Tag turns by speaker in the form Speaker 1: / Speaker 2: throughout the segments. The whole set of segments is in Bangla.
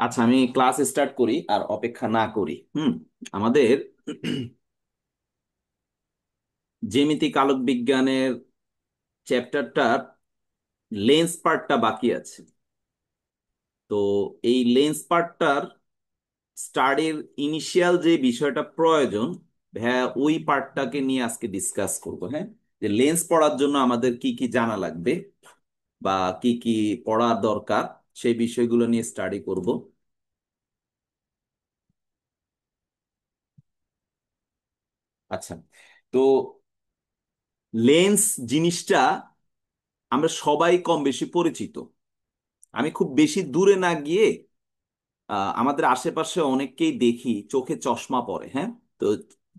Speaker 1: আচ্ছা, আমি ক্লাস স্টার্ট করি আর অপেক্ষা না করি। আমাদের জ্যামিতিক আলোক বিজ্ঞানের চ্যাপ্টারটার লেন্স পার্টটা বাকি আছে। তো এই লেন্স পার্টটার স্টাডির ইনিশিয়াল যে বিষয়টা প্রয়োজন, হ্যাঁ, ওই পার্টটাকে নিয়ে আজকে ডিসকাস করব। হ্যাঁ, যে লেন্স পড়ার জন্য আমাদের কি কি জানা লাগবে বা কি কি পড়া দরকার, সেই বিষয়গুলো নিয়ে স্টাডি করব। আচ্ছা, তো লেন্স জিনিসটা আমরা সবাই কম বেশি পরিচিত। আমি খুব বেশি দূরে না গিয়ে আমাদের আশেপাশে অনেককেই দেখি চোখে চশমা পরে। হ্যাঁ, তো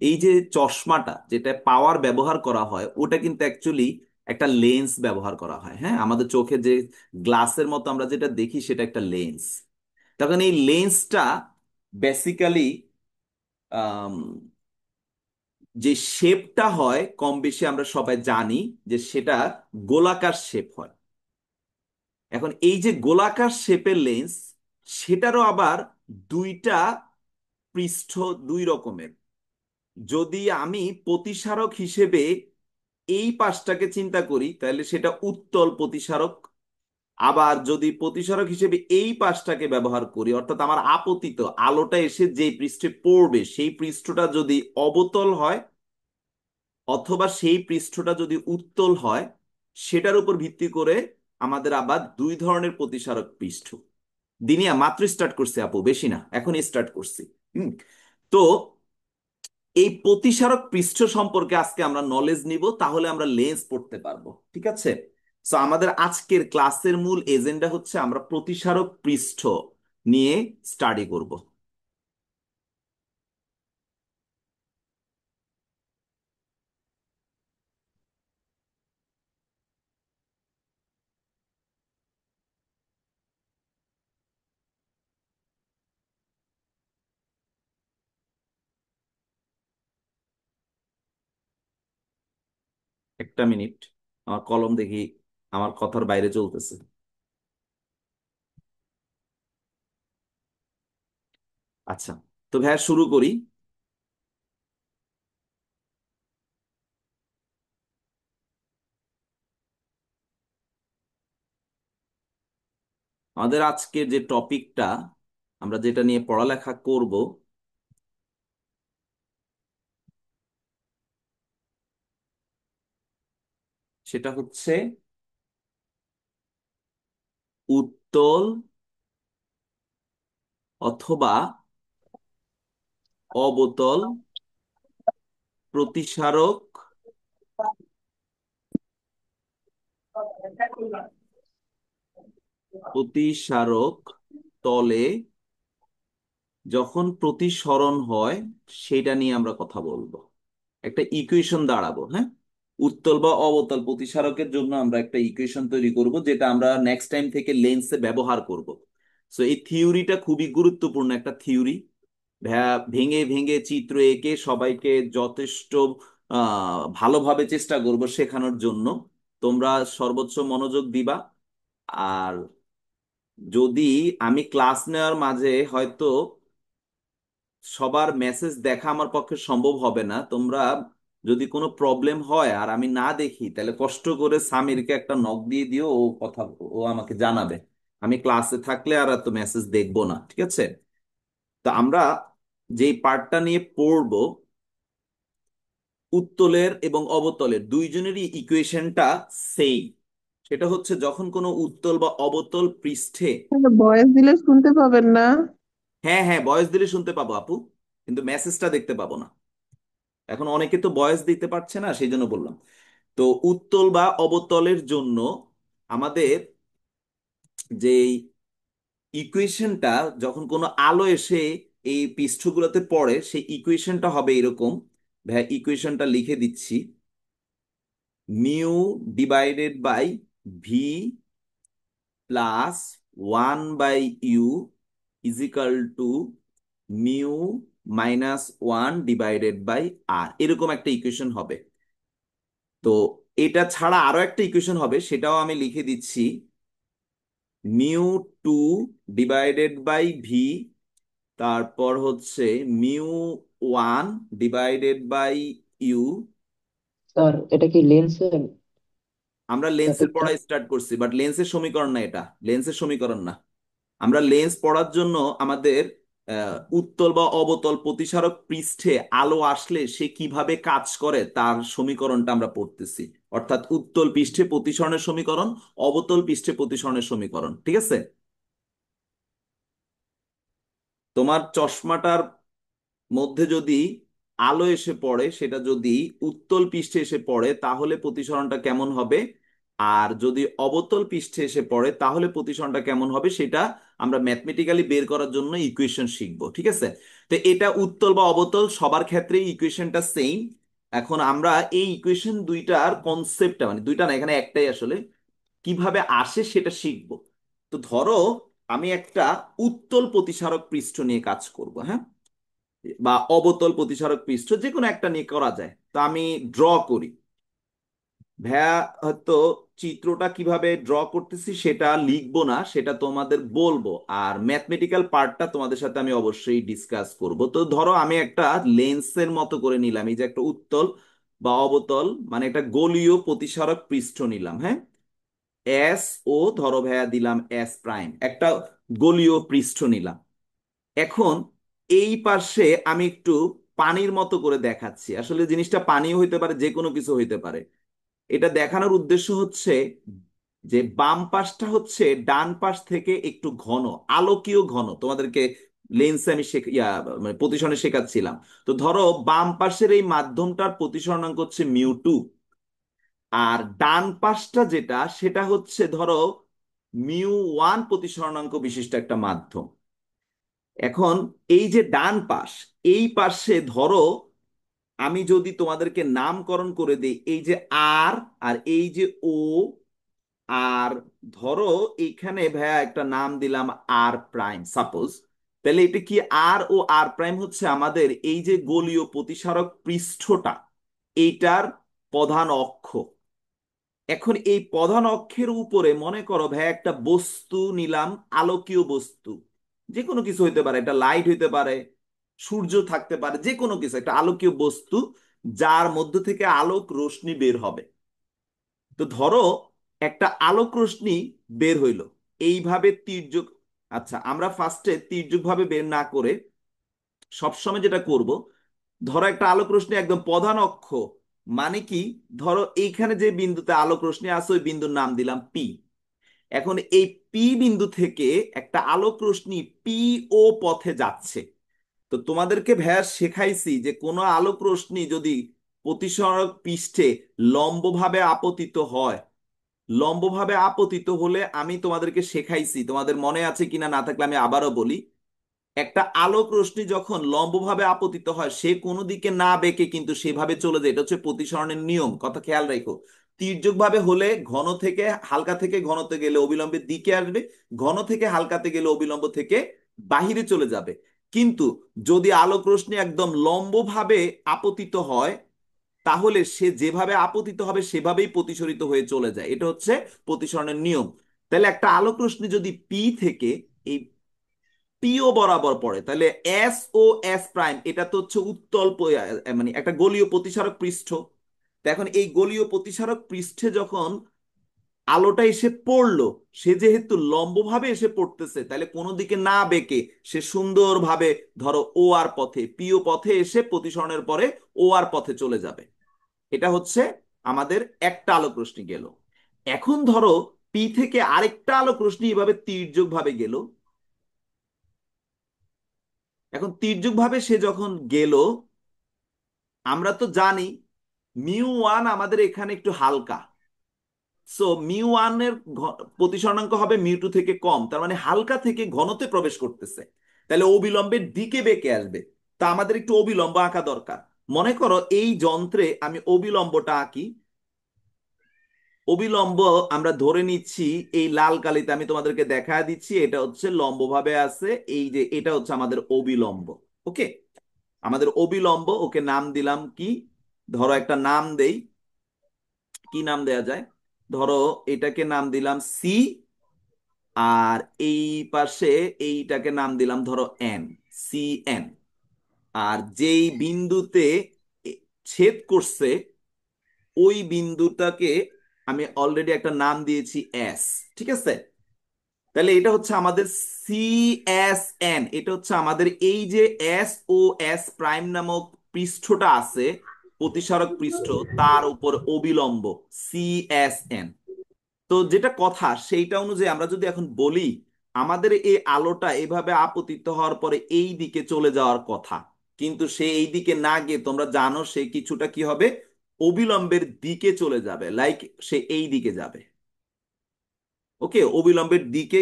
Speaker 1: এই যে চশমাটা যেটা পাওয়ার ব্যবহার করা হয়, ওটা কিন্তু অ্যাকচুয়ালি একটা লেন্স ব্যবহার করা হয়। হ্যাঁ, আমাদের চোখে যে গ্লাসের মতো আমরা যেটা দেখি সেটা একটা লেন্স। তখন এই লেন্সটা বেসিক্যালি যে শেপটা হয় কম বেশি আমরা সবাই জানি যে সেটা গোলাকার শেপ হয়। এখন এই যে গোলাকার শেপের লেন্স, সেটারও আবার দুইটা পৃষ্ঠ, দুই রকমের। যদি আমি প্রতিসারক হিসেবে এই পাশটাকে চিন্তা করি তাহলে সেটা উত্তল প্রতিসারক। আবার যদি প্রতিসারক হিসেবে এই পাশটাকে ব্যবহার করি, অর্থাৎ আমার আপতিত আলোটা এসে যে পৃষ্ঠে পড়বে সেই পৃষ্ঠটা যদি অবতল হয় অথবা সেই পৃষ্ঠটা যদি উত্তল হয়, সেটার উপর ভিত্তি করে আমাদের আবার দুই ধরনের প্রতিসারক পৃষ্ঠ। দিনিয়া মাত্র স্টার্ট করছে আপু, বেশি না, এখন স্টার্ট করছি। হুম তো এই প্রতিসারক পৃষ্ঠ সম্পর্কে আজকে আমরা নলেজ নিব, তাহলে আমরা লেন্স পড়তে পারবো। ঠিক আছে? সো আমাদের আজকের ক্লাসের মূল এজেন্ডা হচ্ছে আমরা প্রতিসারক পৃষ্ঠ নিয়ে স্টাডি করব। একটা মিনিট, আমার কলম দেখি আমার কথার বাইরে চলতেছে। আচ্ছা, তো ভাইয়া শুরু করি। আমাদের আজকের যে টপিকটা, আমরা যেটা নিয়ে পড়ালেখা করব, সেটা হচ্ছে উত্তল অথবা অবতল প্রতিসারক প্রতিসারক তলে যখন প্রতিসরণ হয়, সেটা নিয়ে আমরা কথা বলবো। একটা ইকুয়েশন দাঁড়াবো। হ্যাঁ, উত্তল বা অবতল প্রতিসারকের জন্য আমরা একটা ইকুয়েশন তৈরি করব, যেটা আমরা নেক্সট টাইম থেকে লেন্সে ব্যবহার করব। সো এই থিওরিটা খুবই গুরুত্বপূর্ণ একটা থিওরি। ভেঙে ভেঙে চিত্র এঁকে সবাইকে যথেষ্ট ভালোভাবে চেষ্টা করব শেখানোর জন্য। তোমরা সর্বোচ্চ মনোযোগ দিবা। আর যদি আমি ক্লাস নেওয়ার মাঝে হয়তো সবার মেসেজ দেখা আমার পক্ষে সম্ভব হবে না, তোমরা যদি কোনো প্রবলেম হয় আর আমি না দেখি, তাহলে কষ্ট করে সামিরকে একটা নক দিয়ে দিও, ও কথা ও আমাকে জানাবে। আমি ক্লাসে থাকলে আর এত মেসেজ দেখবো না। ঠিক আছে? তো আমরা যেই পার্টটা নিয়ে পড়বো, উত্তলের এবং অবতলের দুইজনেরই ইকুয়েশনটা সেম। সেটা হচ্ছে যখন কোনো উত্তল বা অবতল পৃষ্ঠে।
Speaker 2: ভয়েস দিলে শুনতে পাবেন না।
Speaker 1: হ্যাঁ হ্যাঁ, ভয়েস দিলে শুনতে পাবো আপু, কিন্তু মেসেজটা দেখতে পাবো না। এখন অনেকে তো ভয়েস দিতে পারছে না, সেই জন্য বললাম। তো উত্তল বা অবতলের জন্য আমাদের যে ইকুয়েশনটা, যখন কোনো আলো এসে এই পৃষ্ঠগুলোতে পড়ে, সেই ইকুয়েশনটা হবে এরকম। ভাই ইকুয়েশনটা লিখে দিচ্ছি। Mu divided by V plus 1/u equal to mu minus 1/r, এরকম একটা ইকুয়েশন হবে। তো এটা ছাড়া আরো একটা ইকুয়েশন হবে, সেটাও আমি লিখে দিচ্ছি। Mu two divided by V, তারপর হচ্ছে mu one divided by U.
Speaker 3: Sir এটা কি লেন্সের
Speaker 1: আমরা লেন্সের
Speaker 3: ব্যাপারটা?
Speaker 1: পড়া স্টার্ট করছি, বাট লেন্সের সমীকরণ না, এটা লেন্সের সমীকরণ না। আমরা লেন্স পড়ার জন্য আমাদের উত্তল বা অবতল প্রতিসারক পৃষ্ঠে আলো আসলে সে কিভাবে কাজ করে তার সমীকরণটা আমরা পড়তেছি। অর্থাৎ উত্তল পৃষ্ঠে প্রতিসরণের সমীকরণ, অবতল পৃষ্ঠে প্রতিসরণের সমীকরণ, ঠিক আছে? তোমার চশমাটার মধ্যে যদি আলো এসে পড়ে, সেটা যদি উত্তল পৃষ্ঠে এসে পড়ে তাহলে প্রতিসরণটা কেমন হবে, আর যদি অবতল পৃষ্ঠে এসে পড়ে তাহলে প্রতিসরণটা কেমন হবে, সেটা আমরা ম্যাথমেটিক্যালি বের করার জন্য ইকুয়েশন শিখবো, ঠিক আছে? তো এটা উত্তল বা অবতল সবার ক্ষেত্রে ইকুয়েশনটা সেম। এখন আমরা এই ইকুয়েশন দুইটার কনসেপ্টটা, মানে দুইটা না, এখানে একটাই আসলে, কিভাবে আসে সেটা শিখবো। তো ধরো আমি একটা উত্তল প্রতিসারক পৃষ্ঠ নিয়ে কাজ করব, হ্যাঁ, বা অবতল প্রতিসারক পৃষ্ঠ যে কোনো একটা নিয়ে করা যায়। তো আমি ড্র করি। ভাইয়া হয়তো চিত্রটা কিভাবে ড্র করতেছি সেটা লিখবো না, সেটা তোমাদের বলবো, আর ম্যাথমেটিক্যাল পার্টটা তোমাদের সাথে আমি অবশ্যই ডিসকাস করব। তো ধরো আমি একটা লেন্সের মতো করে নিলাম, এই যে একটা উত্তল বা অবতল, মানে একটা গোলীয় প্রতিসারক পৃষ্ঠ নিলাম, হ্যাঁ, এস ও ধরো ভাইয়া দিলাম এস প্রাইম, একটা গোলীয় পৃষ্ঠ নিলাম। এখন এই পাশে আমি একটু পানির মতো করে দেখাচ্ছি, আসলে জিনিসটা পানিও হইতে পারে, যে কোনো কিছু হইতে পারে। এটা দেখানোর উদ্দেশ্য হচ্ছে যে বাম পাশটা হচ্ছে ডান পাশ থেকে একটু ঘন, আলোকীয় ঘন। তোমাদেরকে লেন্সে আমি মানে প্রতিসরণে শেখাচ্ছিলাম। তো ধরো বাম পাশের এই মাধ্যমটার প্রতিসরণাঙ্ক হচ্ছে মিউ টু, আর ডান পাশটা যেটা সেটা হচ্ছে ধরো মিউ ওয়ান প্রতিসরণাঙ্ক বিশিষ্ট একটা মাধ্যম। এখন এই যে ডান পাশ, এই পাশে ধরো আমি যদি তোমাদেরকে নামকরণ করে দিই, এই যে আর, আর এই যে ও, আর ধরো এইখানে ভাইয়া একটা নাম দিলাম আর প্রাইম সাপোজ, তাহলে এটা কি, আর ও আর প্রাইম হচ্ছে আমাদের এই যে গোলীয় প্রতিসারক পৃষ্ঠটা, এইটার প্রধান অক্ষ। এখন এই প্রধান অক্ষের উপরে মনে করো ভাই একটা বস্তু নিলাম, আলোকীয় বস্তু, যে কোনো কিছু হইতে পারে, এটা লাইট হইতে পারে, সূর্য থাকতে পারে, যে কোনো কিছু, একটা আলোকীয় বস্তু যার মধ্য থেকে আলোক রশ্মি বের হবে। তো ধরো একটা আলোক রশ্মি বের হইলো এইভাবে তির্যক। আচ্ছা, আমরা ফার্স্টে তির্যক ভাবে বের না করে সবসময় যেটা করব, ধরো একটা আলোক রশ্মি একদম প্রধান অক্ষ, মানে কি, ধরো এইখানে যে বিন্দুতে আলোক রশ্মি আছে ওই বিন্দুর নাম দিলাম পি। এখন এই পি বিন্দু থেকে একটা আলোক রশ্মি পি ও পথে যাচ্ছে। তো তোমাদেরকে ভ্যাস শেখাইছি যে কোনো আলোক রশ্মি যদি প্রতিসরক পৃষ্ঠে লম্বভাবে আপতিত হয়, লম্বভাবে আপতিত হলে আমি তোমাদেরকে শেখাইছি, তোমাদের মনে আছে কিনা না থাকলে আমি আবারও বলি, একটা আলোক রশ্মি যখন লম্বভাবে আপতিত হয় সে কোনো দিকে না বেঁকে কিন্তু সেভাবে চলে যায়, এটা হচ্ছে প্রতিসরণের নিয়ম, কথা খেয়াল রাখো। তির্যক ভাবে হলে ঘন থেকে হালকা থেকে ঘনতে গেলে অবিলম্বের দিকে আসবে, ঘন থেকে হালকাতে গেলে অবিলম্ব থেকে বাহিরে চলে যাবে। কিন্তু যদি আলোক রশ্মি একদম লম্বভাবে আপতিত হয় তাহলে সে যেভাবে আপতিত হবে সেভাবেই প্রতিসরিত হয়ে চলে যায়, এটা হচ্ছে প্রতিসরণের নিয়ম। তাহলে একটা আলোক রশ্মি যদি পি থেকে এই পিও বরাবর পড়ে তাহলে এস ও এস প্রাইম, এটা তো হচ্ছে মানে একটা গোলীয় প্রতিসারক পৃষ্ঠ। তো এখন এই গোলীয় প্রতিসারক পৃষ্ঠে যখন আলোটা এসে পড়লো, সে যেহেতু লম্বভাবে এসে পড়তেছে তাহলে কোনো দিকে না বেঁকে সে সুন্দরভাবে ধরো ও আর পথে, পিও পথে এসে প্রতিসরণের পরে ও আর পথে চলে যাবে। এটা হচ্ছে আমাদের একটা আলোক রশ্মি গেল। এখন ধরো পি থেকে আরেকটা আলোক রশ্মি এভাবে তির্যক ভাবে গেল। এখন তির্যক ভাবে সে যখন গেল, আমরা তো জানি মিউ ওয়ান আমাদের এখানে একটু হালকা, সো মিউ ওয়ান এর প্রতিসরণাঙ্ক হবে মিউ টু থেকে কম, তার মানে হালকা থেকে ঘনতে প্রবেশ করতেছে, তাহলে অবিলম্বের দিকে বেঁকে আসবে। তা আমাদের একটু অবিলম্ব আঁকা দরকার। মনে করো এই যন্ত্রে আমি অবিলম্বটা আঁকি। অবিলম্ব আমরা ধরে নিচ্ছি, এই লাল কালিতে আমি তোমাদেরকে দেখা দিচ্ছি, এটা হচ্ছে লম্বভাবে আছে, এই যে এটা হচ্ছে আমাদের অবিলম্ব। ওকে, আমাদের অবিলম্ব, ওকে নাম দিলাম কি, ধরো একটা নাম দেই, কি নাম দেয়া যায়, ধরো এটাকে নাম দিলাম সি আর এই পাশে এইটাকে নাম দিলাম ধরো এন, সি এন। আর যেই বিন্দুতে এ- ছেদ করছে ওই বিন্দুটাকে আমি অলরেডি একটা নাম দিয়েছি এস। ঠিক আছে, তাহলে এটা হচ্ছে আমাদের সি এস এন, এটা হচ্ছে আমাদের এই যে এস ও এস প্রাইম নামক পৃষ্ঠটা আছে, প্রতিসারক পৃষ্ঠ, তার উপর অবিলম্ব সি এস এন। তো যেটা কথা সেইটা অনুযায়ী আমরা যদি এখন বলি আমাদের এই আলোটা এভাবে আপতিত হওয়ার পরে এই দিকে চলে যাওয়ার কথা, কিন্তু সে এই দিকে না গিয়ে তোমরা জানো সে কিছুটা কি হবে, অবিলম্বের দিকে চলে যাবে, লাইক সে এই দিকে যাবে। ওকে, অবিলম্বের দিকে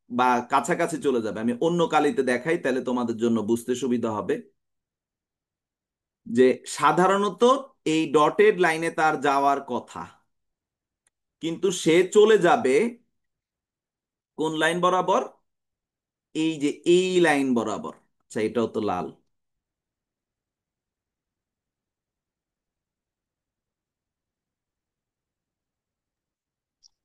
Speaker 1: বা কাছাকাছি চলে যাবে। আমি অন্য কালিতে দেখাই তাহলে তোমাদের জন্য বুঝতে সুবিধা হবে। যে সাধারণত এই ডটেড লাইনে তার যাওয়ার কথা, কিন্তু সে চলে যাবে কোন লাইন বরাবর, এই যে এই লাইন বরাবর। আচ্ছা, এটাও তো লাল।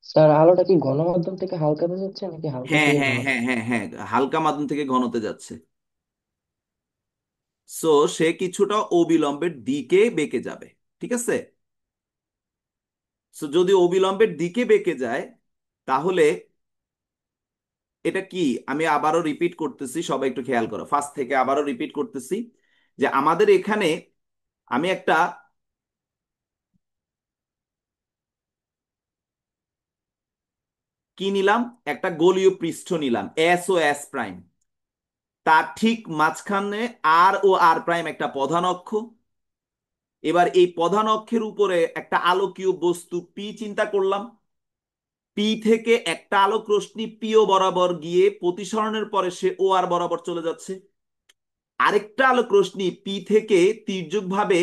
Speaker 3: স্যার আলোটা কি গণমাধ্যম থেকে হালকাতে যাচ্ছে নাকি হালকা
Speaker 1: হ্যাঁ
Speaker 3: থেকে
Speaker 1: হ্যাঁ
Speaker 3: ঘনতে?
Speaker 1: হ্যাঁ হ্যাঁ হ্যাঁ, হালকা মাধ্যম থেকে ঘনতে যাচ্ছে। সো সে কিছুটা অবিলম্বের দিকে বেঁকে যাবে। ঠিক আছে, সো যদি অবিলম্বের দিকে বেঁকে যায় তাহলে এটা কি, আমি আবারও রিপিট করতেছি, সবাই একটু খেয়াল করো, ফার্স্ট থেকে আবারও রিপিট করতেছি। যে আমাদের এখানে আমি একটা কি নিলাম, একটা গোলীয় পৃষ্ঠ নিলাম এস ও এস প্রাইম, তার ঠিক মাঝখানে আর ও আর প্রাইম একটা প্রধান অক্ষ। এবার এই প্রধান অক্ষের উপরে একটা আলোকীয় বস্তু পি চিন্তা করলাম। পি থেকে একটা আলোক রশ্মি পিও বরাবর গিয়ে প্রতিসরণের পরে সে ও আর বরাবর চলে যাচ্ছে। আরেকটা আলোক রশ্মি পি থেকে তির্যক ভাবে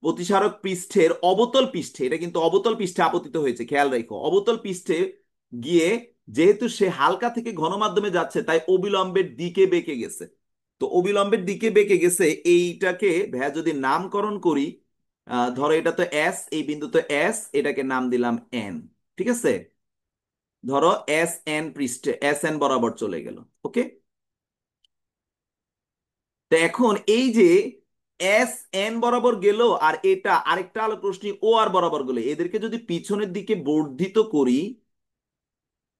Speaker 1: প্রতিসারক পৃষ্ঠের অবতল পৃষ্ঠে, এটা কিন্তু অবতল পৃষ্ঠে আপতিত হয়েছে, খেয়াল রেখো, অবতল পৃষ্ঠে গিয়ে, যেহেতু সে হালকা থেকে ঘন মাধ্যমে যাচ্ছে তাই অবিলম্বের দিকে বেঁকে গেছে। তো অবিলম্বের দিকে বেঁকে গেছে, এইটাকে ভাইয়া যদি নামকরণ করি, ধরো এটা তো এস, এই বিন্দু তো এস, এটাকে নাম দিলাম এন। ঠিক আছে, ধরো এস এন পৃষ্ঠে এস এন বরাবর চলে গেল। ওকে, তো এখন এই যে এস এন বরাবর গেল আর এটা আরেকটা আলোক রশ্মি ও আর বরাবর গেল, এদেরকে যদি পিছনের দিকে বর্ধিত করি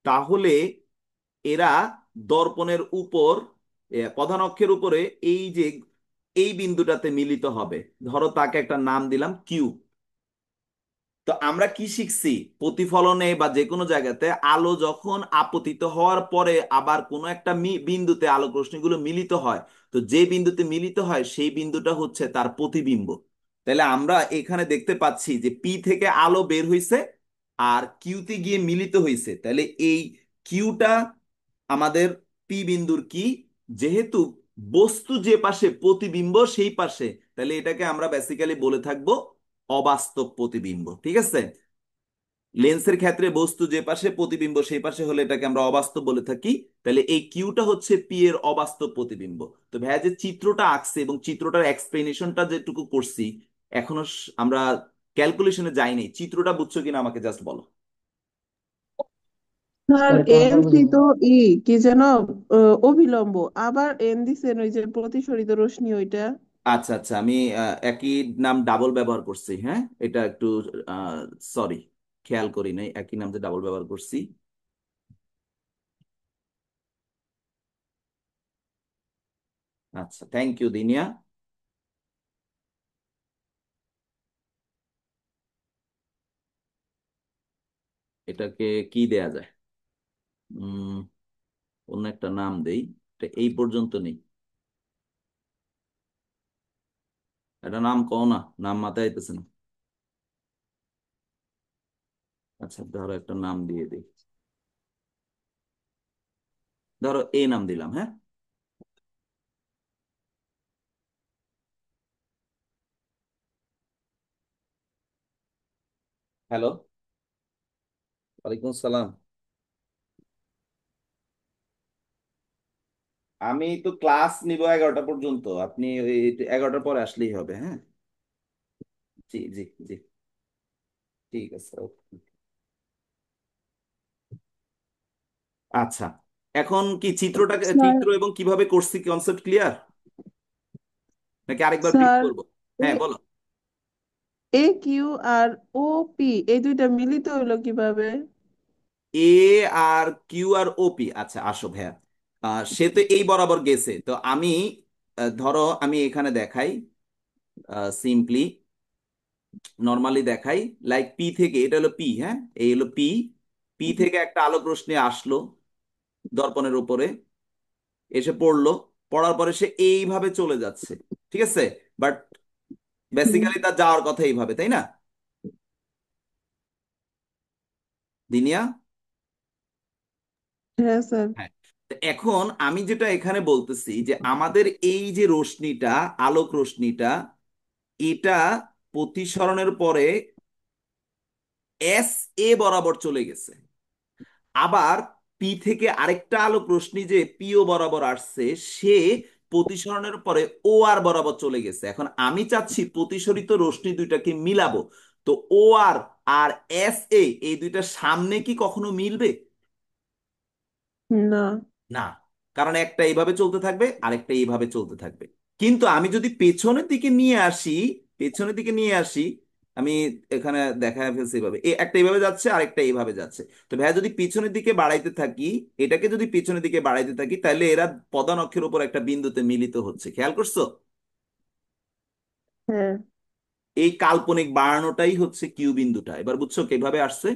Speaker 1: তাহলে এরা দর্পণের উপর প্রধান অক্ষের উপরে এই যে এই বিন্দুটাতে মিলিত হবে। ধরো তাকে একটা নাম দিলাম কিউ। তো আমরা কি শিখছি, প্রতিফলনে বা যে কোনো জায়গাতে আলো যখন আপতিত হওয়ার পরে আবার কোনো একটা বিন্দুতে আলোক রশ্মিগুলো মিলিত হয়, তো যে বিন্দুতে মিলিত হয় সেই বিন্দুটা হচ্ছে তার প্রতিবিম্ব। তাহলে আমরা এখানে দেখতে পাচ্ছি যে পি থেকে আলো বের হইছে আর কিউতে গিয়ে মিলিত হইছে, তাহলে এই কিউটা আমাদের পি বিন্দুর কি, যেহেতু বস্তু যে পাশে প্রতিবিম্ব সেই পাশে, তাহলে এটাকে আমরা বেসিক্যালি বলে থাকবো অবাস্তব প্রতিবিম্ব। ঠিক আছে, লেন্সের ক্ষেত্রে বস্তু যে পাশে প্রতিবিম্ব সেই পাশে হলে এটাকে আমরা অবাস্তব বলে থাকি। তাহলে এই কিউটা হচ্ছে পি এর অবাস্তব প্রতিবিম্ব। তো ভাইয়া যে চিত্রটা আঁকছে এবং চিত্রটার এক্সপ্লেনেশনটা যেটুকু করছি, এখনো আমরা ক্যালকুলেশনে যাইনি, চিত্রটা বুঝছো কিনা আমাকে জাস্ট বলো।
Speaker 2: স্যার
Speaker 3: স্যার একটু আবার
Speaker 2: এনসি
Speaker 3: বুঝুন।
Speaker 2: তো কি যেন অবিলম্ব, আবার এন দিছেন ওই যে প্রতিসরিত রশ্মি ওইটা।
Speaker 1: আচ্ছা আচ্ছা, আমি একই নাম ডাবল ব্যবহার করছি, হ্যাঁ এটা একটু সরি, খেয়াল করি নাই, একই নাম যে ডাবল ব্যবহার করছি। আচ্ছা, থ্যাংক ইউ দিনিয়া। এটাকে কি দেয়া যায়, উম অন্য একটা নাম দেই, এটা এই পর্যন্ত নেই। এটা নাম কও না, নাম মাথায় আইতেছে না। আচ্ছা, ধরো একটা নাম দিয়ে দিই, ধরো এই নাম দিলাম, হ্যাঁ। হ্যালো, ওয়ালাইকুম আসসালাম। আমি তো ক্লাস নিব 11টা পর্যন্ত, আপনি ওই 11টার পরে আসলেই হবে, হ্যাঁ। জি জি জি, ঠিক আছে, ওকে। আচ্ছা, এখন কি চিত্রটাকে,
Speaker 2: স্যার,
Speaker 1: চিত্র এবং কিভাবে করছি কনসেপ্ট ক্লিয়ার, নাকি আরেকবার ব্রিফ
Speaker 2: স্যার,
Speaker 1: করব?
Speaker 2: এ
Speaker 1: হ্যাঁ বলো।
Speaker 2: এ কিউ আর ও পি এই দুইটা মিলিত হইলো কিভাবে?
Speaker 1: এ আর কিউ আর ওপি, আচ্ছা আসো ভাইয়া। সে তো এই বরাবর গেছে, তো আমি ধরো আমি এখানে দেখাই, সিম্পলি নর্মালি দেখাই, লাইক পি থেকে, এটা হলো পি, হ্যাঁ এই হলো পি। পি থেকে একটা আলোক রশ্মি আসলো দর্পণের উপরে, এসে পড়লো, পড়ার পরে সে এইভাবে চলে যাচ্ছে, ঠিক আছে, বাট
Speaker 2: হুম।
Speaker 1: বেসিক্যালি তার যাওয়ার কথা এইভাবে, তাই না দিনিয়া?
Speaker 2: হ্যাঁ স্যার।
Speaker 1: হ্যাঁ। তো এখন আমি যেটা এখানে বলতেছি যে আমাদের এই যে রশ্মিটা, আলোক রশ্মিটা, এটা প্রতিসরণের পরে এস এ বরাবর চলে গেছে। আবার পি থেকে আরেকটা আলোক রশ্মি যে পিও বরাবর আসছে, সে প্রতিসরণের পরে ও আর বরাবর চলে গেছে। এখন আমি চাচ্ছি প্রতিসরিত রশ্মি দুইটাকে মিলাবো, তো ও আর আর এস এ এই দুইটার সামনে কি কখনো মিলবে?
Speaker 2: না।
Speaker 1: না, কারণ একটা এইভাবে চলতে থাকবে, আরেকটা এইভাবে চলতে থাকবে। কিন্তু আমি যদি পেছনের দিকে নিয়ে আসি, পেছনের দিকে নিয়ে আসি, আমি এখানে দেখা ফেলছি এইভাবে, একটা এইভাবে যাচ্ছে, আরেকটা এইভাবে যাচ্ছে। তো ভাইয়া যদি পিছনের দিকে বাড়াইতে থাকি, এটাকে যদি পিছনের দিকে বাড়াইতে থাকি, তাহলে এরা প্রধান অক্ষের উপর একটা বিন্দুতে মিলিত হচ্ছে, খেয়াল করছো?
Speaker 2: হ্যাঁ।
Speaker 1: এই কাল্পনিক বাড়ানোটাই হচ্ছে কিউ বিন্দুটা, এবার বুঝছো কিভাবে আসছে?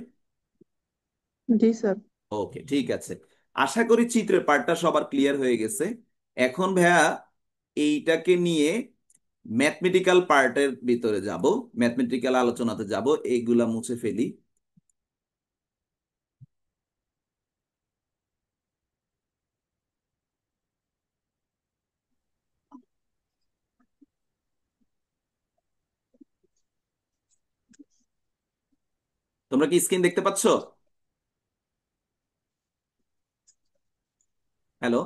Speaker 2: জি স্যার।
Speaker 1: ওকে, ঠিক আছে। আশা করি চিত্রের পার্টটা সবার ক্লিয়ার হয়ে গেছে। এখন ভাইয়া এইটাকে নিয়ে ম্যাথমেটিক্যাল পার্টের ভিতরে যাব, ম্যাথমেটিক্যাল আলোচনাতে যাব, এইগুলা মুছে ফেলি। তোমরা কি স্ক্রিন দেখতে পাচ্ছ? হ্যালো?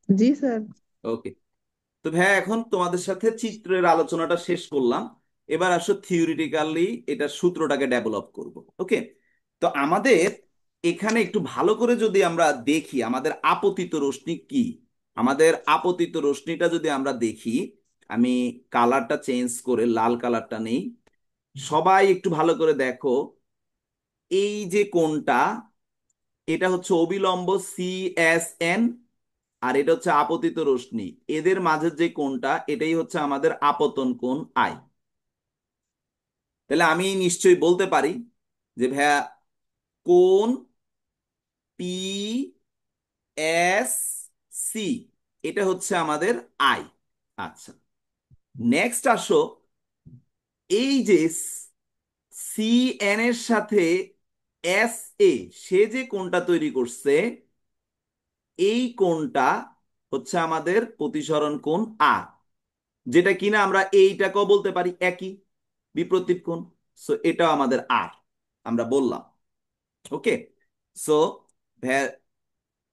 Speaker 2: জি স্যার।
Speaker 1: ওকে। তো ভাইয়া এখন তোমাদের সাথে চিত্রের আলোচনাটা শেষ করলাম, এবার আসো থিওরিটিক্যালি এটার সূত্রটাকে ডেভেলপ করব। ওকে। তো আমাদের এখানে একটু ভালো করে যদি আমরা দেখি আমাদের আপতিত রশ্মি কি, আমাদের আপতিত রশ্মিটা যদি আমরা দেখি, আমি কালারটা চেঞ্জ করে লাল কালারটা নেই, সবাই একটু ভালো করে দেখো। এই যে কোণটা, এটা হচ্ছে অবিলম্ব সি এস এন, আর এটা হচ্ছে আপতিত রশ্মি, এদের মাঝের যে কোণটা, এটাই হচ্ছে আমাদের আপতন কোণ আই। তাহলে আমি নিশ্চয়ই বলতে পারি যে ভাইয়া কোণ পি এস সি, এটা হচ্ছে আমাদের আই। আচ্ছা, নেক্সট আসো, এই যে সি এন এর সাথে এস এ, সে যে কোণটা তৈরি করছে, এই কোণটা হচ্ছে আমাদের প্রতিসরণ কোণ আর, যেটা কিনা আমরা এইটাকেও বলতে পারি একই, বিপরীত কোণ। সো এটা আমাদের আর, আমরা বললাম। ওকে। সো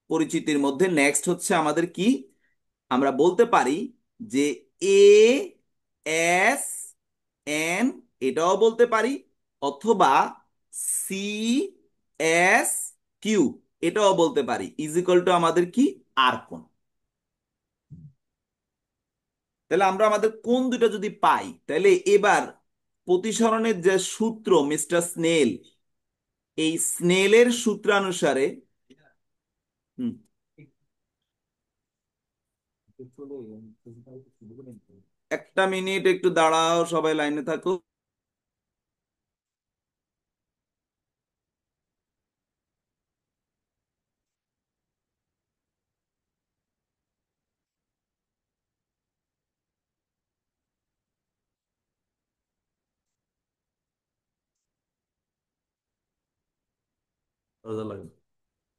Speaker 1: পরিচিতির মধ্যে নেক্সট হচ্ছে আমাদের কি, আমরা বলতে পারি যে এ এস এন, এটাও বলতে পারি, অথবা সি এস কিউ, এটাও বলতে পারি, ইজ ইকুয়াল টু আমাদের কি, আর কোণ। তাহলে আমরা আমাদের কোন দুটো যদি পাই, তাহলে এবার প্রতিসরণের যে সূত্র মিস্টার স্নেল, এই স্নেলের সূত্রানুসারে, হুম, একটা মিনিট একটু দাঁড়াও, সবাই লাইনে থাকো।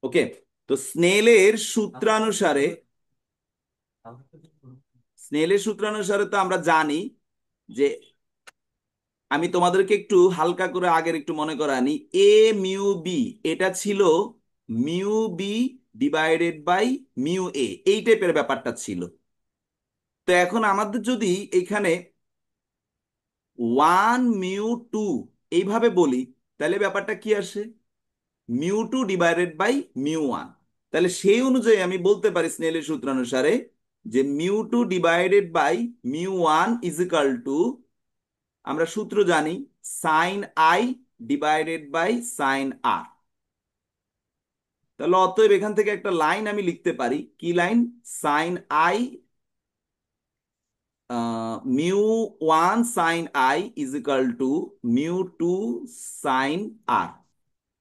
Speaker 1: ওকে। তো স্নেলের সূত্রানুসারে, স্নেলের সূত্রানুসারে তো আমরা জানি যে, আমি তোমাদেরকে একটু হালকা করে আগের একটু মনে করা আনি, এ মিউ বি, এটা ছিল mu B divided by mu A, এই টাইপের ব্যাপারটা ছিল। তো এখন আমাদের যদি এখানে ওয়ান মিউ টু এইভাবে বলি, তাহলে ব্যাপারটা কি আসে, μ2/μ1। তাহলে সেই অনুযায়ী আমি বলতে পারি স্নেলের সূত্র অনুসারে যে μ2/μ1 ইজ ইকাল টু, আমরা সূত্র জানি, sine i divided by sine r. তাহলে অতএব এখান থেকে একটা লাইন আমি লিখতে পারি, কি line? Sine i, μ1 sine i is equal to μ2 sine r.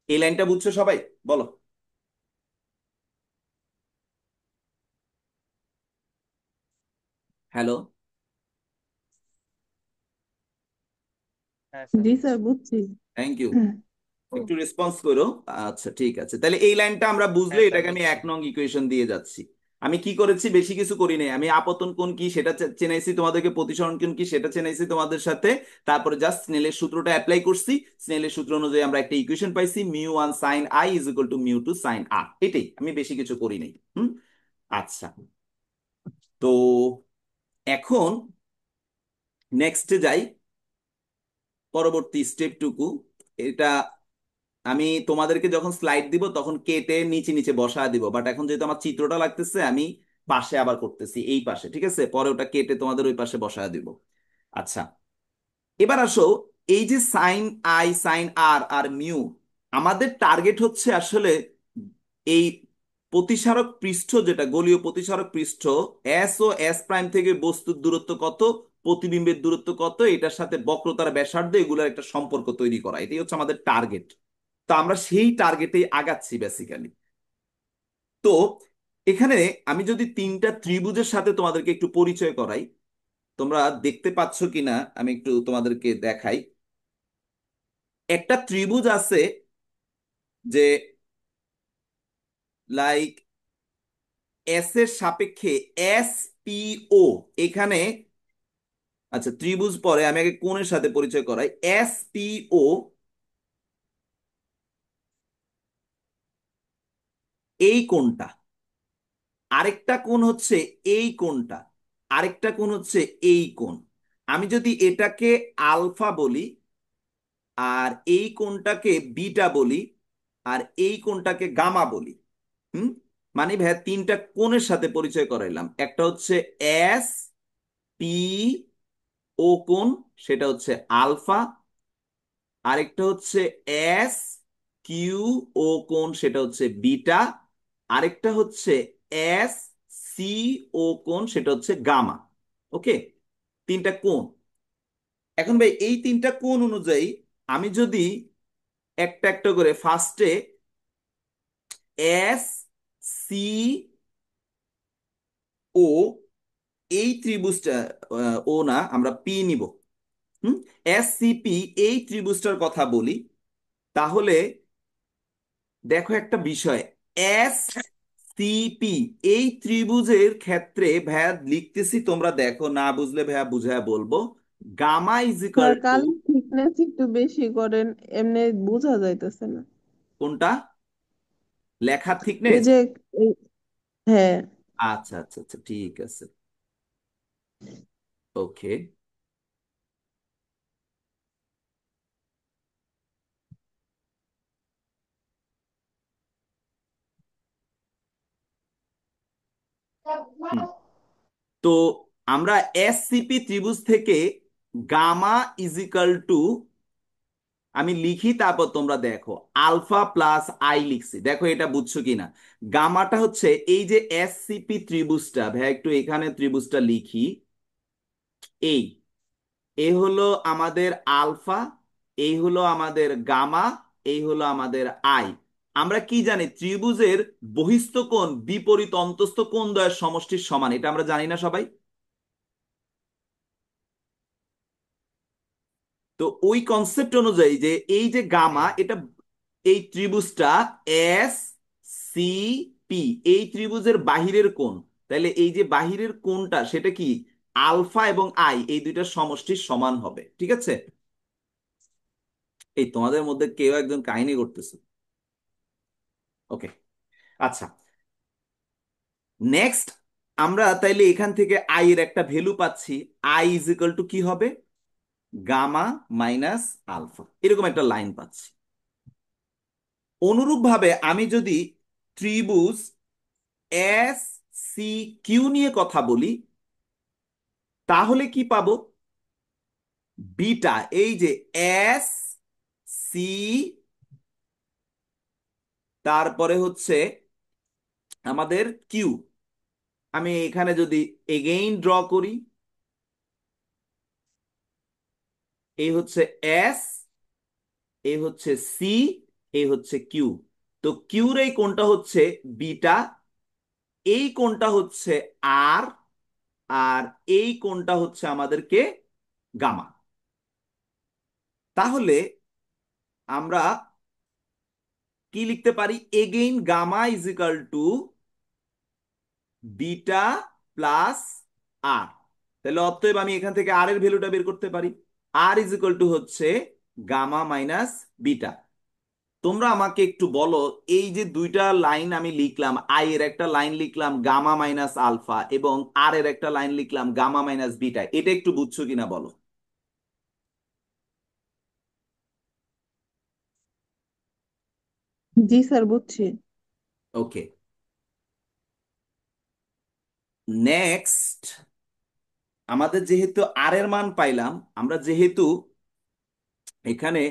Speaker 1: এই লাইনটা বুঝছো সবাই? বলো। হ্যালো?
Speaker 3: হ্যাঁ স্যার
Speaker 2: জি
Speaker 3: বুঝছি।
Speaker 2: স্যার, বুঝছি।
Speaker 1: Thank you. একটু রেসপন্স করো। আচ্ছা ঠিক আছে, তাহলে এই লাইনটা আমরা বুঝলে
Speaker 3: হ্যাঁ স্যার
Speaker 1: এটাকে আমি
Speaker 3: বুঝছি।
Speaker 1: 1 নং ইকুয়েশন দিয়ে যাচ্ছি। আমি কি করেছি? বেশি কিছু করি নাই। আমি আপতন কোণ কি সেটা চেনাইছি তোমাদেরকে, প্রতিসরণ কোণ কি সেটা চেনাইছি তোমাদের সাথে। তারপরে জাস্ট স্নেলের সূত্রটা অ্যাপ্লাই করছি। স্নেলের সূত্র অনুযায়ী আমরা একটা ইকুয়েশন পাইছি, μ1 sine i is equal to μ2 sine r. এটাই, আমি বেশি কিছু করি নাই। আচ্ছা, তো এখন নেক্সটে যাই, পরবর্তী স্টেপটুকু। এটা আমি তোমাদেরকে যখন স্লাইড দিব তখন কেটে নিচে নিচে বসা দিব, বাট এখন যেহেতু আমার চিত্রটা লাগতেছে আমি পাশে আবার করতেছি, এই পাশে, ঠিক আছে? পরে ওটা কেটে তোমাদের ওই পাশে বসা দিব। আচ্ছা, এবার আসো, এই যে সাইন আই, সাইন আর আর মিউ, আমাদের টার্গেট হচ্ছে আসলে এই প্রতিসারক পৃষ্ঠ, যেটা গোলীয় প্রতিসারক পৃষ্ঠ, এস ও এস প্রাইম থেকে বস্তুর দূরত্ব কত, প্রতিবিম্বের দূরত্ব কত, এটার সাথে বক্রতার ব্যাসার্ধ, এগুলোর একটা সম্পর্ক তৈরি করা, এটাই হচ্ছে আমাদের টার্গেট। তো আমরা সেই টার্গেটেই আগাচ্ছি বেসিক্যালি। তো এখানে আমি যদি তিনটা ত্রিভুজের সাথে তোমাদেরকে একটু পরিচয় করাই, তোমরা দেখতে পাচ্ছ কিনা আমি একটু তোমাদেরকে দেখাই। একটা ত্রিভুজ আছে যে, লাইক, এস এর সাপেক্ষে এস পি ও, এখানে, আচ্ছা ত্রিভুজ পরে, আমি আগে কোণের সাথে পরিচয় করাই। এস পি ও, এই কোণটা, আরেকটা কোণ হচ্ছে এই কোণটা, আরেকটা কোণ হচ্ছে এই কোণ। আমি যদি এটাকে আলফা বলি, আর এই কোণটাকে বিটা বলি, আর এই কোণটাকে গামা বলি, হুম, মানে ভাই তিনটা কোণের সাথে পরিচয় করাইলাম। একটা হচ্ছে এস পি ও কোণ, সেটা হচ্ছে আলফা। আরেকটা হচ্ছে এস কিউ ও কোণ, সেটা হচ্ছে বিটা। আরেকটা হচ্ছে এস সি ও কোণ, সেটা হচ্ছে গামা। ওকে, তিনটা কোণ। এখন ভাই এই তিনটা কোণ অনুযায়ী আমি যদি একটা একটা করে, ফার্স্টে এস সি ও, এই ত্রিভুজটা, ও না, আমরা পি নিব। হুম, এস সি পি, এই ত্রিভুজটার কথা বলি, তাহলে দেখো একটা বিষয়, এস সিপি, এই ত্রিভুজের ক্ষেত্রে ভাইয়া লিখতেছি, তোমরা দেখো, না বুঝলে ভাইয়া বুঝায় বলবো। Gamma is equal
Speaker 2: sir,
Speaker 1: to,
Speaker 2: কালি থিকনেস একটু বেশি করেন, এমনি বোঝা যাইতেছে না।
Speaker 1: কোনটা? লেখার
Speaker 2: ওই
Speaker 1: থিকনেস?
Speaker 2: যে হ্যাঁ।
Speaker 1: আচ্ছা আচ্ছা আচ্ছা, ঠিক আছে, ওকে। হুম, তো আমরা এসসিপি ত্রিভুজ থেকে গামা ইজ ইকাল টু, আমি লিখি, তারপর তোমরা দেখো, আলফা প্লাস আই লিখছি, দেখো এটা বুঝছো কিনা। গামাটা হচ্ছে এই যে এসসিপি ত্রিভুজটা, ভাই একটু এখানে ত্রিভুজটা লিখি, এই, এ হলো আমাদের আলফা, এই হলো আমাদের গামা, এই হলো আমাদের আই। আমরা কি জানি? ত্রিভুজের বহিস্থ কোণ বিপরীত অন্তস্থ কোণ দ্বয়ের সমষ্টির সমান, এটা আমরা জানি না সবাই? তো ওই কনসেপ্ট অনুযায়ী যে এই যে গামা,
Speaker 3: হ্যাঁ
Speaker 1: এটা, এই ত্রিভুজটা এস সি পি, এই ত্রিভুজের বাহিরের কোণ, তাহলে এই যে বাহিরের কোণটা সেটা কি? আলফা এবং আই, এই দুইটার সমষ্টির সমান হবে, ঠিক আছে? এই তোমাদের মধ্যে কেউ একজন কাহিনী করতেছে। ওকে, আচ্ছা, নেক্সট, আমরা তাইলে এখান থেকে আই এর একটা ভ্যালু পাচ্ছি। আই ইজ ইকাল টু কি হবে? গামা মাইনাস আলফা, এরকম একটা লাইন পাচ্ছি। অনুরূপভাবে আমি যদি ত্রিভুজ এস সি কিউ নিয়ে কথা বলি, তাহলে কি পাবো? বিটা, এই যে এস সি, তারপরে হচ্ছে আমাদের কিউ। আমি এখানে যদি এগেইন ড্র করি, এই হচ্ছে এস, এই হচ্ছে সি, এই হচ্ছে কিউ। তো কিউর এই কোণটা হচ্ছে বিটা, এই কোণটা হচ্ছে আর, আর এই কোণটা হচ্ছে আমাদেরকে গামা। তাহলে আমরা কি লিখতে পারি? Again gamma is equal to beta plus r. তাহলে অতএব আমি এখান থেকে আর এর ভ্যালুটা বের করতে পারি। আর ইজ ইকাল টু হচ্ছে গামা মাইনাস বিটা। তোমরা আমাকে একটু বলো, এই যে দুইটা লাইন আমি লিখলাম, আই এর একটা লাইন লিখলাম গামা মাইনাস আলফা, এবং আর এর একটা লাইন লিখলাম গামা মাইনাস বিটা, এটা একটু বুঝছো কিনা বলো।
Speaker 2: জি স্যার, বুঝছি।
Speaker 1: ওকে, নেক্সট, আমাদের যেহেতু আর এর মান পাইলাম, আমরা যেহেতু এখানে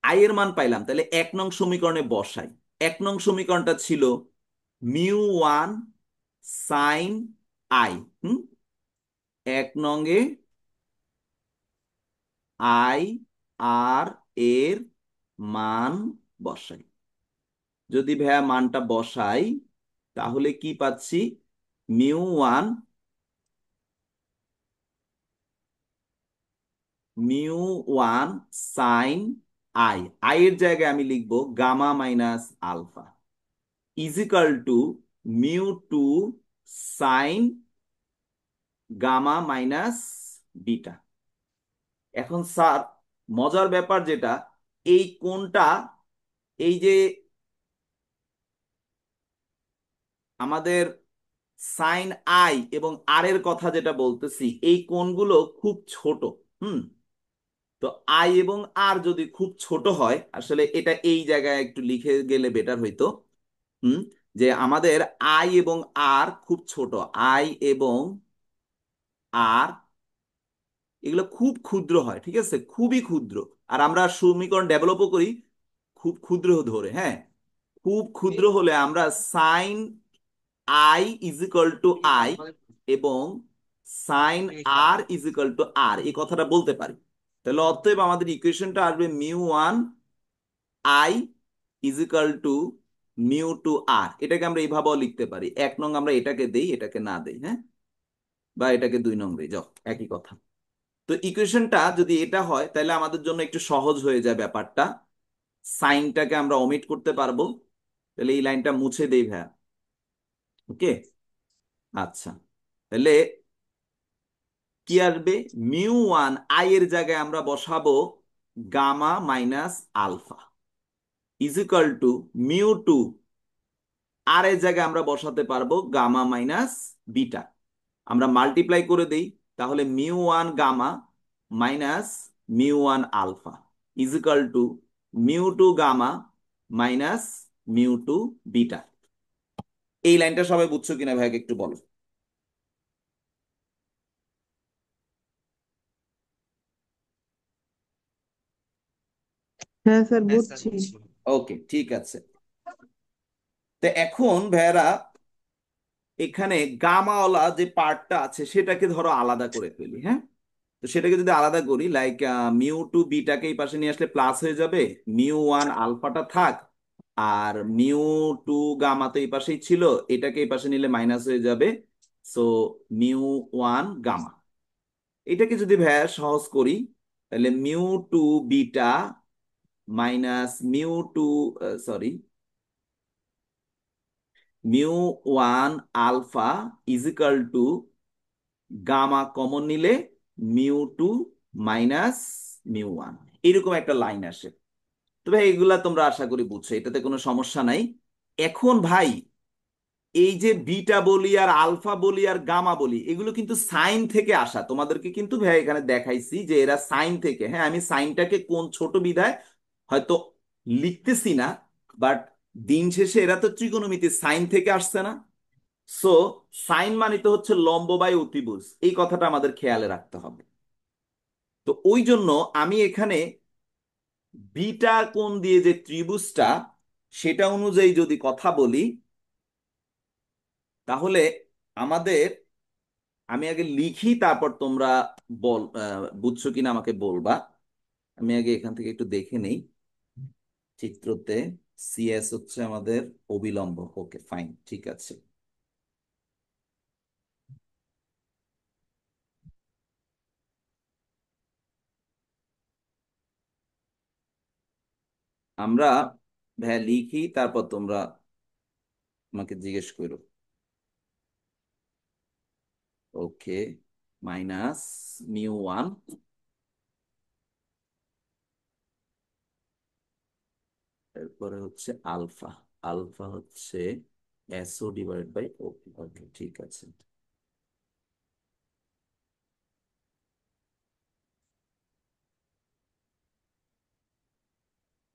Speaker 1: আই এর মান পাইলাম, তাহলে 1 নং সমীকরণে বসাই। 1 নং সমীকরণটা ছিল μ1 সাইন আই। হুম, 1 নং এ আই আর এর মান বসাই। যদি ভাইয়া মানটা বসাই, তাহলে কি পাচ্ছি? μ1, μ1 সাইন আই, আই এর জায়গায় আমি লিখবো gamma minus alpha, is equal to μ2 sine gamma minus beta. এখন স্যার, মজার ব্যাপার যেটা, এই কোণটা, এই যে আমাদের সাইন আই এবং আর এর কথা যেটা বলতেছি, এই কোণগুলো খুব ছোট। হুম, তো আই এবং আর যদি খুব ছোট হয়, আসলে এটা এই জায়গায় একটু লিখে গেলে বেটার হইতো। হুম, যে আমাদের আই এবং আর খুব ছোট, আই এবং আর এগুলো খুব ক্ষুদ্র হয়, ঠিক আছে, খুবই ক্ষুদ্র। আর আমরা সমীকরণ ডেভেলপও করি খুব ক্ষুদ্র ধরে। হ্যাঁ, খুব ক্ষুদ্র হলে আমরা sine i is equal to i এবং sine r is equal to r, এই কথাটা বলতে পারি। তাহলে অতএব আমাদের ইকুয়েশনটা আসবে μ1 আই ইজ ইকাল টু μ2 আর। এটাকে আমরা এইভাবেও লিখতে পারি। 1 নং আমরা এটাকে দেই, এটাকে না দেই, হ্যাঁ, বা এটাকে 2 নং দেই, যাও একই কথা। তো ইকুয়েশনটা যদি এটা হয়, তাহলে আমাদের জন্য একটু সহজ হয়ে যায় ব্যাপারটা। সাইনটাকে আমরা ওমিট করতে পারবো। তাহলে এই লাইনটা মুছে দেই ভাইয়া। ওকে, আচ্ছা, তাহলে কি আসবে? μ1 আই এর জায়গায় আমরা বসাবো gamma minus alpha is equal to μ2 আর এর জায়গায় আমরা বসাতে পারবো গামা মাইনাস বিটা। আমরা মাল্টিপ্লাই করে দেই, তাহলে μ1 gamma minus μ1 alpha is equal to μ2 gamma minus μ2 beta. এই লাইনটা সবাই বুঝছো কিনা ভাইকে একটু বলো।
Speaker 2: হ্যাঁ স্যার, বুঝছি।
Speaker 1: ওকে, ঠিক আছে। তো এখন ভাইয়ারা, এখানে গামাওয়ালা যে পার্টটা আছে সেটাকে ধরো আলাদা করে ফেলি। হ্যাঁ, তো সেটাকে যদি আলাদা করি, লাইক μ2 বিটাকে এই পাশে নিয়ে আসলে প্লাস হয়ে যাবে, μ1 আলফাটা থাক, আর μ2 গামা তো এই পাশেই ছিল, এটাকে এই পাশে নিলে মাইনাস হয়ে যাবে। সো μ1 গামা, এটাকে যদি ভাইয়া সহজ করি, তাহলে μ2 beta minus μ2, sorry, μ1 alpha is equal to gamma common নিলে μ2 মাইনাস μ1, এরকম একটা লাইন আসে। তো ভাই এগুলা তোমরা আশা করি বুঝছো, এটাতে কোনো সমস্যা নাই। এখন ভাই, এই যে বিটা বলি আর আলফা বলি আর গামা বলি, এগুলো কিন্তু সাইন থেকে আসা। তোমাদেরকে কিন্তু ভাই এখানে দেখাইছি যে এরা সাইন থেকে। হ্যাঁ, আমি সাইনটাকে কোন ছোট বিধায় হয়তো লিখতেছি না, বাট দিন শেষে এরা তো ত্রিকোণমিতি সাইন থেকে আসছে না। সো সাইন মানে তো হচ্ছে লম্ব বাই অতিভুজ, এই কথাটা আমাদের খেয়ালে রাখতে হবে। তো ওই জন্য আমি এখানে বিটা কোণ দিয়ে যে ত্রিভুজটা, সেটা অনুযায়ী যদি কথা বলি, তাহলে আমাদের, আমি আগে লিখি তারপর তোমরা বুঝছো কিনা আমাকে বলবা। আমি আগে এখান থেকে একটু দেখে নেই চিত্রতে। সিএস হচ্ছে আমাদের অবিলম্ব, ওকে ফাইন, ঠিক আছে। আমরা লিখি তারপর তোমরা আমাকে জিজ্ঞেস করো। ওকে, মাইনাস μ1, এরপরে হচ্ছে আলফা। আলফা হচ্ছে SO divided by OP, okay ঠিক আছে।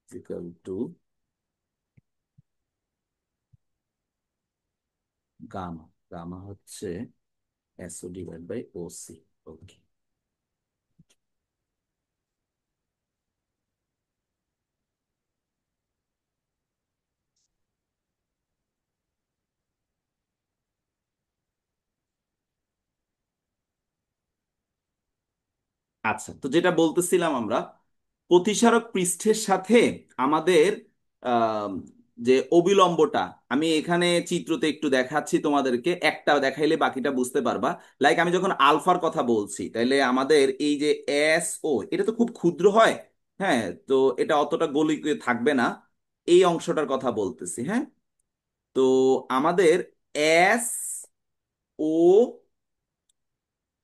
Speaker 1: Equal to gamma. গামা হচ্ছে SO divide by OC, okay. আচ্ছা, তো যেটা বলতেছিলাম আমরা, প্রতিসারক পৃষ্ঠের সাথে আমাদের আহ, যে অবিলম্বটা, আমি এখানে চিত্রতে একটু দেখাচ্ছি তোমাদেরকে, একটা দেখাইলে বাকিটা বুঝতে পারবা। লাইক আমি যখন আলফার কথা বলছি, তাহলে আমাদের এই যে এস ও, এটা তো খুব ক্ষুদ্র হয়। হ্যাঁ, তো এটা অতটা গোলীয় থাকবে না, এই অংশটার কথা বলতেছি। হ্যাঁ, তো আমাদের এস ও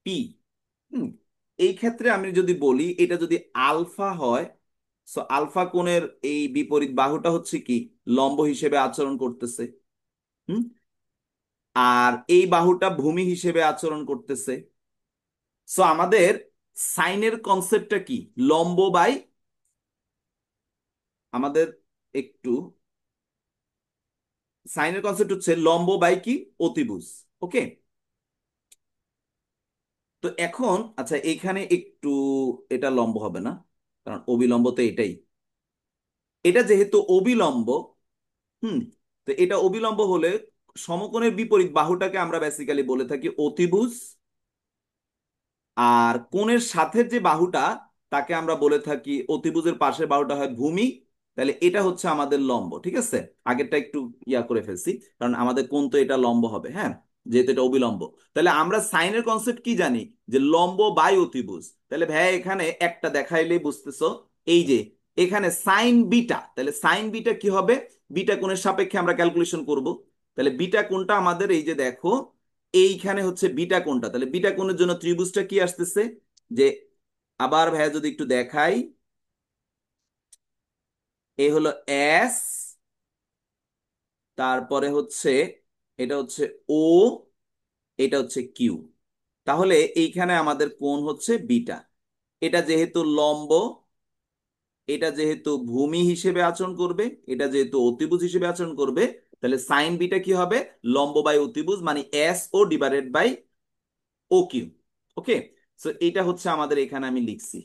Speaker 1: পি, হুম, এই ক্ষেত্রে আমি যদি বলি এটা যদি আলফা হয়, সো আলফা কোণের এই বিপরীত বাহুটা হচ্ছে কি, লম্ব হিসেবে আচরণ করতেছে। হুম, আর এই বাহুটা ভূমি হিসেবে আচরণ করতেছে। সো আমাদের সাইনের কনসেপ্টটা কি, লম্ব বাই, আমাদের একটু সাইনের কনসেপ্ট হচ্ছে লম্ব বাই কি, অতিভুজ। ওকে, তো এখন আচ্ছা এখানে একটু, এটা লম্ব হবে না, কারণ অবিলম্ব তো এটাই। এটা যেহেতু অবিলম্ব, হুম, তো এটা অবিলম্ব হলে সমকোণের বিপরীত বাহুটাকে আমরা বেসিক্যালি বলে থাকি অতিভুজ, আর কোণের সাথে যে বাহুটা, তাকে আমরা বলে থাকি, অতিভুজের পাশের বাহুটা হয় ভূমি। তাহলে এটা হচ্ছে আমাদের লম্ব, ঠিক আছে। আগেরটা একটু ইয়া করে ফেলছি, কারণ আমাদের কোণ তো এটা লম্ব হবে, হ্যাঁ, যেহেতু এটা অবিলম্ব। তাহলে আমরা সাইনের কনসেপ্ট কি জানি, যে লম্ব বাই অতিভুজ। তাহলে ভাই এখানে একটা দেখাইলেই বুঝতেছো, এই যে এখানে সাইন বিটা, তাহলে সাইন বিটা কি হবে, বিটা কোণের সাপেক্ষে আমরা ক্যালকুলেশন করব। তাহলে বিটা কোণটা আমাদের এই যে দেখো, এইখানে হচ্ছে বিটা কোণটা, তাহলে বিটা কোণের জন্য ত্রিভুজটা কি আসতেছে, যে আবার ভাইয়া যদি একটু দেখাই, এই হলো এস, তারপরে হচ্ছে এটা হচ্ছে ও, এটা হচ্ছে কিউ। তাহলে এইখানে আমাদের কোণ হচ্ছে বিটা। এটা যেহেতু লম্ব, এটা যেহেতু ভূমি হিসেবে আচরণ করবে, এটা যেহেতু অতিভুজ হিসেবে আচরণ করবে, তাহলে সাইন বিটা কি হবে, লম্ব বাই অতিভুজ, মানে S O divided by O Q. Okay, so এইটা হচ্ছে আমাদের এখানে আমি লিখছি,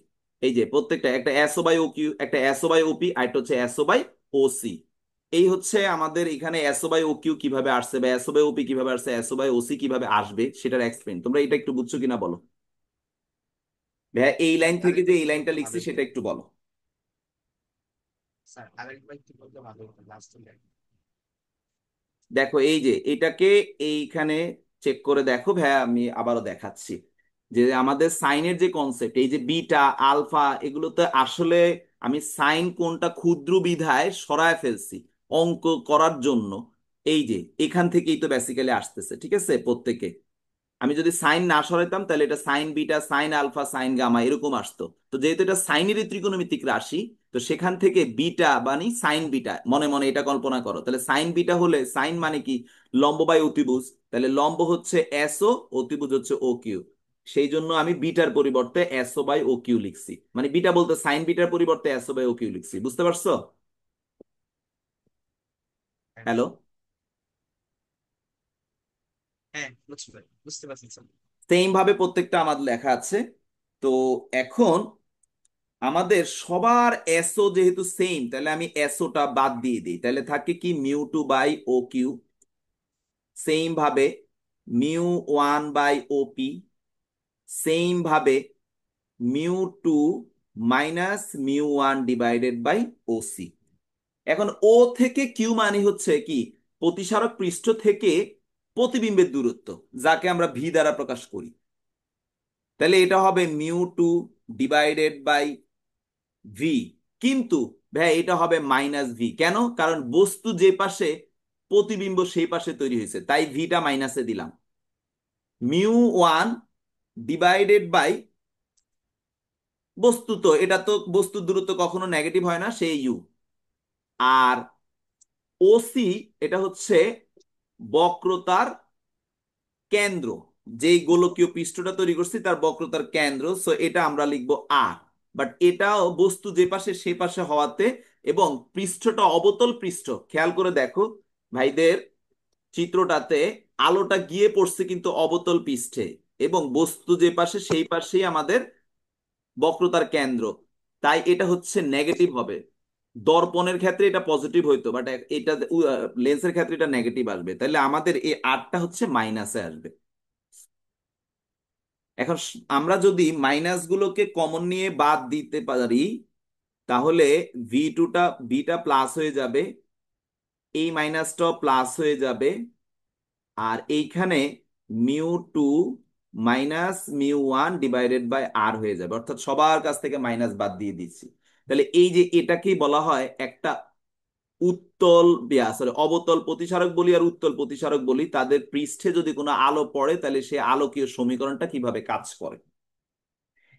Speaker 1: এই যে প্রত্যেকটা, একটা এসও বাই ও কিউ, একটা এসও বাই ওপি, আর একটা হচ্ছে এসও বাই ও সি। এই হচ্ছে আমাদের এখানে এসও বাই ও কিউ কিভাবে আসছে, বা এসও বাই ওপি কিভাবে আসছে, এসও বাই ওসি কিভাবে আসবে, সেটার এক্সপ্লেন। তোমরা এটা একটু বুঝছো কিনা বলো। ভাইয়া এই লাইন থেকে যে এই লাইনটা লিখছি সেটা একটু বলো। দেখো এই যে এটাকে এইখানে চেক করে দেখো ভাইয়া, আমি আবারও দেখাচ্ছি, যে আমাদের সাইনের যে কনসেপ্ট, এই যে বিটা আলফা, এগুলোতে আসলে আমি সাইন কোনটা ক্ষুদ্র বিধায় সরায় ফেলছি অঙ্ক করার জন্য। এই যে এখান থেকেই তো বেসিক্যালি আসতেছে, ঠিক আছে প্রত্যেকে। আমি যদি সাইন না সরাইতাম, তাহলে এটা sine beta, sine alpha, sine gamma এরকম আসতো। তো যেহেতু এটা সাইনেরই ত্রিকোণমিতিক রাশি, তো সেখান থেকে বিটা মানে সাইন বিটা, মনে মনে এটা কল্পনা করো। তাহলে সাইন বিটা হলে, সাইন মানে কি, লম্ব বাই অতিভুজ, তাহলে লম্ব হচ্ছে এসও, অতিভুজ হচ্ছে ও কিউ। সেই জন্য আমি বিটার পরিবর্তে এসও বাই ও কিউ লিখছি, মানে বিটা বলতে সাইন বিটার পরিবর্তে এসও বাই ও কিউ লিখছি। বুঝতে পারছো? হ্যালো,
Speaker 4: হ্যাঁ, বুঝতে পারছি স্যার।
Speaker 1: সেম ভাবে প্রত্যেকটা আমাদের লেখা আছে। তো এখন আমাদের সবার এসও যেহেতু সেম, তাহলে আমি এসওটা বাদ দিয়ে দিই, তাহলে থাকে কি mu two by O Q, same ভাবে mu one by OP, same ভাবে mu two minus mu one divided by OC. এখন ও থেকে কিউ মানে হচ্ছে কি, প্রতিসারক পৃষ্ঠ থেকে প্রতিবিম্বের দূরত্ব, যাকে আমরা ভি দ্বারা প্রকাশ করি। তাহলে এটা হবে mu two divided by V. কিন্তু ভাই এটা হবে মাইনাস ভি, কেন? কারণ বস্তু যে পাশে, প্রতিবিম্ব সেই পাশে তৈরি হয়েছে, তাই ভিটা মাইনাসে দিলাম। মিউ ওয়ান ডিভাইডেড বাই, বস্তু তো এটা তো বস্তুর দূরত্ব কখনো নেগেটিভ হয় না, সেই ইউ। আর ওসি এটা হচ্ছে বক্রতার কেন্দ্র, যেই গোলকীয় পৃষ্ঠটা তৈরি করছি তার বক্রতার কেন্দ্র, সো এটা আমরা লিখবো আর। বাট এটাও বস্তু যে পাশে সে পাশে হওয়াতে, এবং পৃষ্ঠটা অবতল পৃষ্ঠ, খেয়াল করে দেখো ভাইদের চিত্রটাতে, আলোটা গিয়ে পড়ছে কিন্তু অবতল পৃষ্ঠে, এবং বস্তু যে পাশে সেই পাশেই আমাদের বক্রতার কেন্দ্র, তাই এটা হচ্ছে নেগেটিভ হবে। দর্পণের ক্ষেত্রে এটা পজিটিভ হইতো, বাট এটা লেন্সের ক্ষেত্রে এটা নেগেটিভ আসবে, তাহলে আমাদের এই আরটা হচ্ছে মাইনাসে আসবে। এখন আমরা যদি মাইনাস গুলোকে কমন নিয়ে বাদ দিতে পারি, তাহলে ভিটা প্লাস হয়ে যাবে, এই মাইনাসটাও প্লাস হয়ে যাবে, আর এইখানে mu two minus mu one divided by r হয়ে যাবে, অর্থাৎ সবার কাছ থেকে মাইনাস বাদ দিয়ে দিচ্ছি। তাহলে এই যে এটাকেই বলা হয় একটা উত্তল, সরি, অবতল প্রতিসারক বলি আর উত্তল প্রতিসারক বলি। তাদের পৃষ্ঠে যদি কোনো আলো পড়ে, তাহলে সে আলোকীয় সমীকরণটা কিভাবে কাজ করে।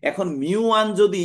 Speaker 1: এখন মিউ ওয়ান যদি